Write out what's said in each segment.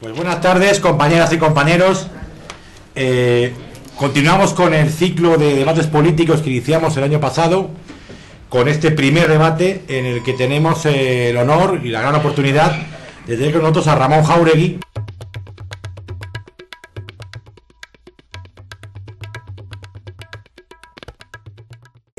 Pues buenas tardes, compañeras y compañeros. Continuamos con el ciclo de debates políticos que iniciamos el año pasado, con este primer debate en el que tenemos el honor y la gran oportunidad de tener con nosotros a Ramón Jáuregui.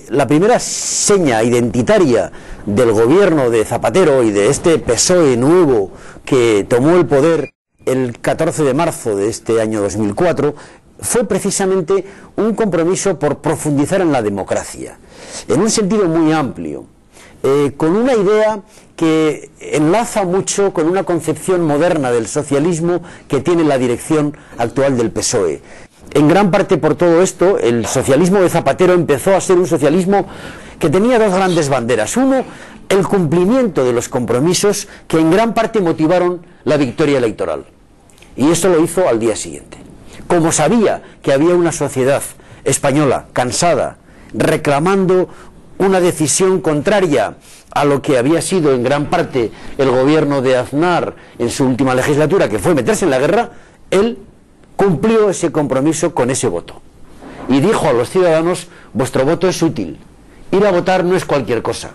La primera seña identitaria del gobierno de Zapatero y de este PSOE nuevo que tomó el poder el 14 de marzo de este año 2004 fue precisamente un compromiso por profundizar en la democracia, en un sentido muy amplio, con una idea que enlaza mucho con una concepción moderna del socialismo que tiene la dirección actual del PSOE. En gran parte por todo esto, el socialismo de Zapatero empezó a ser un socialismo que tenía dos grandes banderas. Uno, el cumplimiento de los compromisos que en gran parte motivaron la victoria electoral. Y eso lo hizo al día siguiente. Como sabía que había una sociedad española cansada, reclamando una decisión contraria a lo que había sido en gran parte el gobierno de Aznar en su última legislatura, que fue meterse en la guerra, él cumplió ese compromiso con ese voto. Y dijo a los ciudadanos: vuestro voto es útil, ir a votar no es cualquier cosa.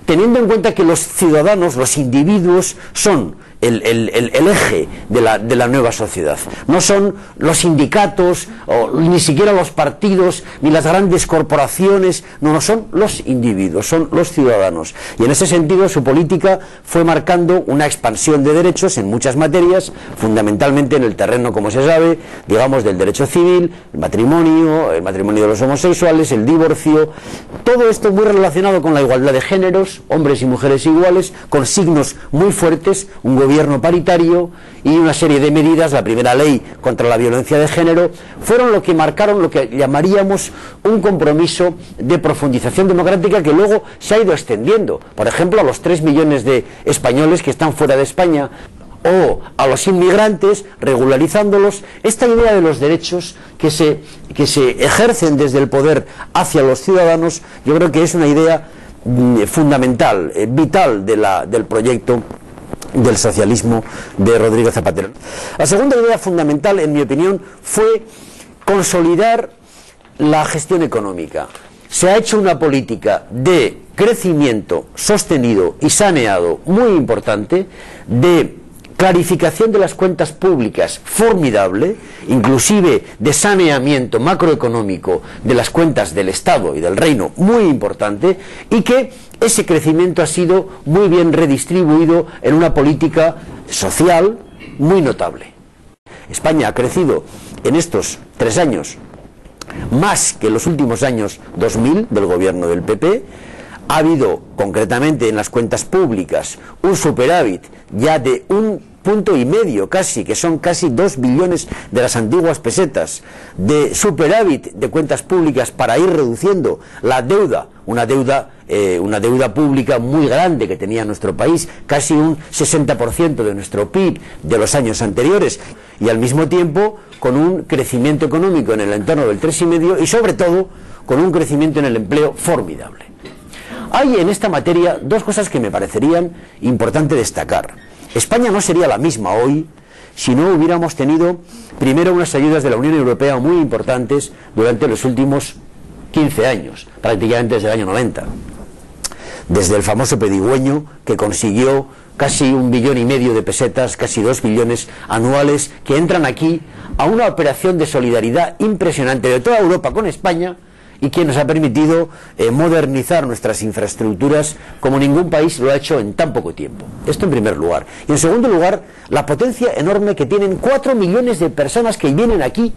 Teniendo en cuenta que los ciudadanos, los individuos, son el eje de la nueva sociedad. No son los sindicatos, o ni siquiera los partidos, ni las grandes corporaciones, no son los individuos, son los ciudadanos. Y en ese sentido su política fue marcando una expansión de derechos en muchas materias, fundamentalmente en el terreno, como se sabe, digamos, del derecho civil, el matrimonio de los homosexuales, el divorcio, todo esto muy relacionado con la igualdad de géneros, hombres y mujeres iguales, con signos muy fuertes, un gobierno paritario y una serie de medidas. La primera ley contra la violencia de género fueron lo que marcaron lo que llamaríamos un compromiso de profundización democrática que luego se ha ido extendiendo, por ejemplo, a los 3 millones de españoles que están fuera de España, o a los inmigrantes, regularizándolos. Esta idea de los derechos que se ejercen desde el poder hacia los ciudadanos, yo creo que es una idea fundamental, vital del proyecto del socialismo de Rodríguez Zapatero. La segunda idea fundamental, en mi opinión, fue consolidar la gestión económica. Se ha hecho una política de crecimiento sostenido y saneado muy importante, de clarificación de las cuentas públicas formidable, inclusive de saneamiento macroeconómico de las cuentas del Estado y del Reino muy importante, y que ese crecimiento ha sido muy bien redistribuido en una política social muy notable. España ha crecido en estos 3 años más que en los últimos años 2000 del gobierno del PP. Ha habido, concretamente en las cuentas públicas, un superávit ya de 1,5 puntos casi, que son casi 2 billones de las antiguas pesetas, de superávit de cuentas públicas para ir reduciendo la deuda, una deuda pública muy grande que tenía nuestro país, casi un 60% de nuestro PIB de los años anteriores, y al mismo tiempo con un crecimiento económico en el entorno del 3,5 y sobre todo con un crecimiento en el empleo formidable. Hay en esta materia dos cosas que me parecerían importante destacar. España no sería la misma hoy si no hubiéramos tenido primero unas ayudas de la Unión Europea muy importantes durante los últimos 15 años, prácticamente desde el año 90. Desde el famoso pedigüeño, que consiguió casi 1,5 billones de pesetas, casi 2 billones anuales, que entran aquí a una operación de solidaridad impresionante de toda Europa con España, y que nos ha permitido modernizar nuestras infraestructuras como ningún país lo ha hecho en tan poco tiempo. Esto en primer lugar. Y en segundo lugar, la potencia enorme que tienen 4 millones de personas que vienen aquí,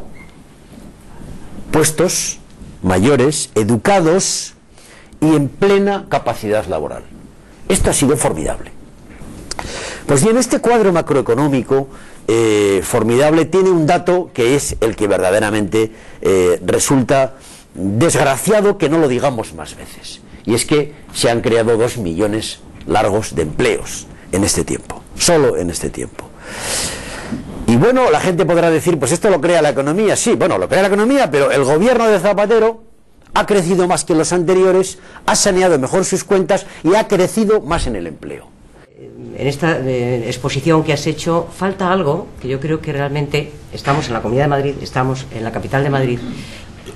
puestos, mayores, educados y en plena capacidad laboral. Esto ha sido formidable. Pues bien, este cuadro macroeconómico formidable tiene un dato que es el que verdaderamente resulta desgraciado que no lo digamos más veces, y es que se han creado 2 millones largos de empleos en este tiempo, solo en este tiempo. Y bueno, la gente podrá decir, pues esto lo crea la economía. Sí, bueno, lo crea la economía, pero el gobierno de Zapatero ha crecido más que los anteriores, ha saneado mejor sus cuentas y ha crecido más en el empleo. en esta exposición que has hecho falta algo que yo creo que realmente estamos en la Comunidad de Madrid, estamos en la capital de Madrid,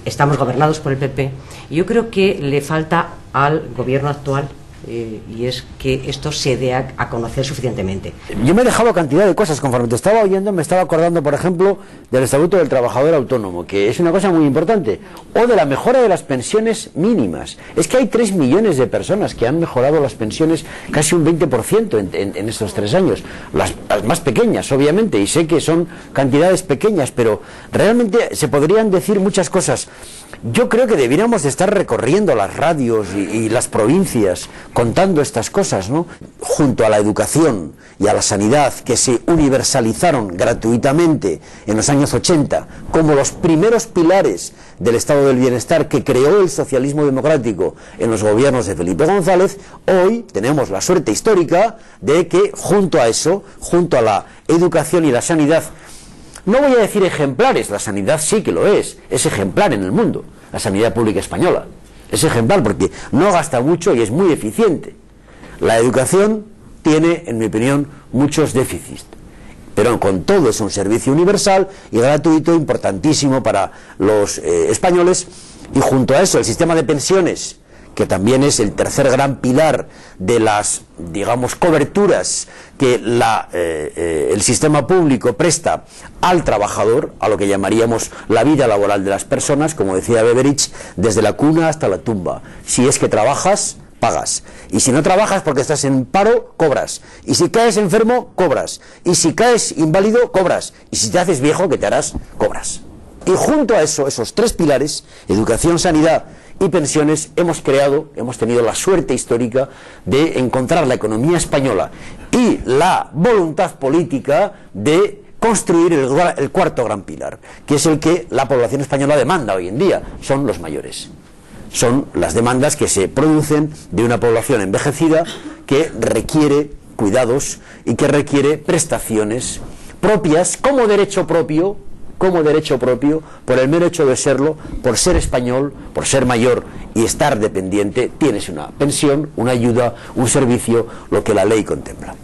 estamos gobernados por el PP, y yo creo que le falta al gobierno actual, y es que esto se dé a conocer suficientemente. Yo me he dejado cantidad de cosas. Conforme te estaba oyendo, me estaba acordando, por ejemplo, del Estatuto del Trabajador Autónomo, que es una cosa muy importante, o de la mejora de las pensiones mínimas. Es que hay 3 millones de personas que han mejorado las pensiones casi un 20% en estos 3 años. Las más pequeñas, obviamente, y sé que son cantidades pequeñas, pero realmente se podrían decir muchas cosas. Yo creo que deberíamos de estar recorriendo las radios y las provincias contando estas cosas, ¿no? Junto a la educación y a la sanidad, que se universalizaron gratuitamente en los años 80 como los primeros pilares del estado del bienestar que creó el socialismo democrático en los gobiernos de Felipe González, hoy tenemos la suerte histórica de que junto a eso, junto a la educación y la sanidad, no voy a decir ejemplares, la sanidad sí que lo es ejemplar en el mundo, la sanidad pública española. Es ejemplar porque no gasta mucho y es muy eficiente. La educación tiene, en mi opinión, muchos déficits, pero con todo es un servicio universal y gratuito, importantísimo para los españoles, y junto a eso el sistema de pensiones, que también es el tercer gran pilar de las, digamos, coberturas que el sistema público presta al trabajador, a lo que llamaríamos la vida laboral de las personas, como decía Beveridge, desde la cuna hasta la tumba. Si es que trabajas, pagas. Y si no trabajas porque estás en paro, cobras. Y si caes enfermo, cobras. Y si caes inválido, cobras. Y si te haces viejo, ¿qué te harás? Cobras. Y junto a eso, esos 3 pilares, educación, sanidad y pensiones, hemos tenido la suerte histórica de encontrar la economía española y la voluntad política de construir el cuarto gran pilar, que es el que la población española demanda hoy en día, son los mayores. Son las demandas que se producen de una población envejecida que requiere cuidados y que requiere prestaciones propias como derecho propio, por el mero hecho de serlo, por ser español, por ser mayor y estar dependiente, tienes una pensión, una ayuda, un servicio, lo que la ley contempla.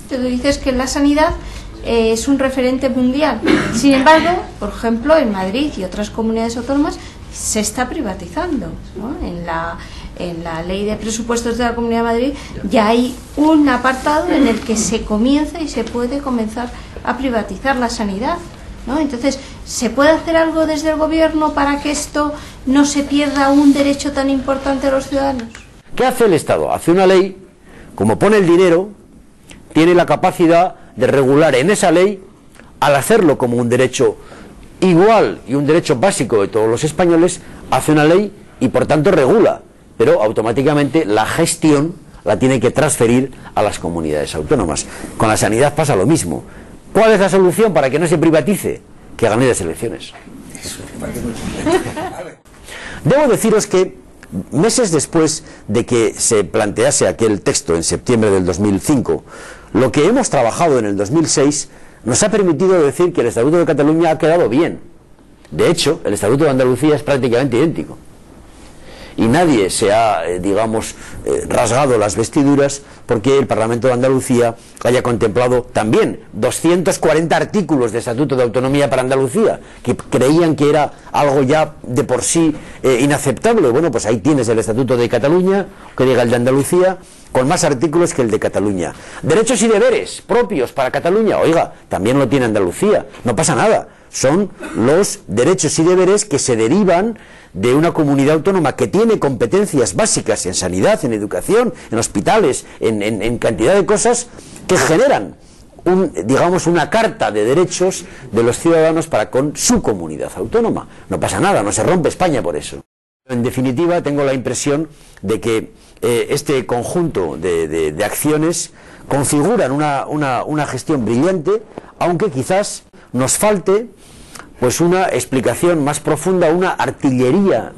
Tú dices que la sanidad es un referente mundial. Sin embargo, por ejemplo, en Madrid y otras comunidades autónomas se está privatizando, ¿no? En la ley de presupuestos de la Comunidad de Madrid ya hay un apartado en el que se comienza y se puede comenzar a privatizar la sanidad, ¿no? Entonces, ¿se puede hacer algo desde el gobierno para que esto no se pierda un derecho tan importante a los ciudadanos? ¿Qué hace el Estado? Hace una ley, como pone el dinero, tiene la capacidad de regular en esa ley, al hacerlo como un derecho igual y un derecho básico de todos los españoles, hace una ley y por tanto regula, pero automáticamente la gestión la tiene que transferir a las comunidades autónomas. Con la sanidad pasa lo mismo. ¿Cuál es la solución para que no se privatice? Que gane las elecciones. Debo deciros que meses después de que se plantease aquel texto en septiembre del 2005, lo que hemos trabajado en el 2006 nos ha permitido decir que el Estatuto de Cataluña ha quedado bien. De hecho, el Estatuto de Andalucía es prácticamente idéntico. Y nadie se ha, rasgado las vestiduras porque el Parlamento de Andalucía haya contemplado también 240 artículos de Estatuto de Autonomía para Andalucía, que creían que era algo ya de por sí inaceptable. Bueno, pues ahí tienes el Estatuto de Cataluña, que diga el de Andalucía, con más artículos que el de Cataluña. Derechos y deberes propios para Cataluña, oiga, también lo tiene Andalucía, no pasa nada. Son los derechos y deberes que se derivan de una comunidad autónoma que tiene competencias básicas en sanidad, en educación, en hospitales, en cantidad de cosas que generan una carta de derechos de los ciudadanos para con su comunidad autónoma. No pasa nada, no se rompe España por eso. En definitiva, tengo la impresión de que este conjunto de acciones configuran una gestión brillante, aunque quizás nos falte pues una explicación más profunda, una artillería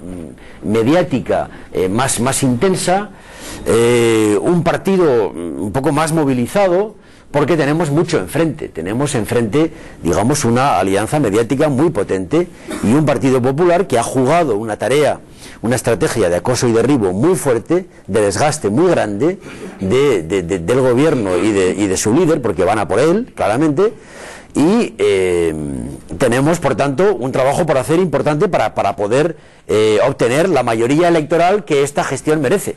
mediática más intensa, un partido un poco más movilizado, porque tenemos mucho enfrente. Tenemos enfrente, una alianza mediática muy potente y un Partido Popular que ha jugado una tarea una estrategia de acoso y derribo muy fuerte, de desgaste muy grande del gobierno y de su líder, porque van a por él, claramente, y tenemos, por tanto, un trabajo por hacer importante para poder obtener la mayoría electoral que esta gestión merece.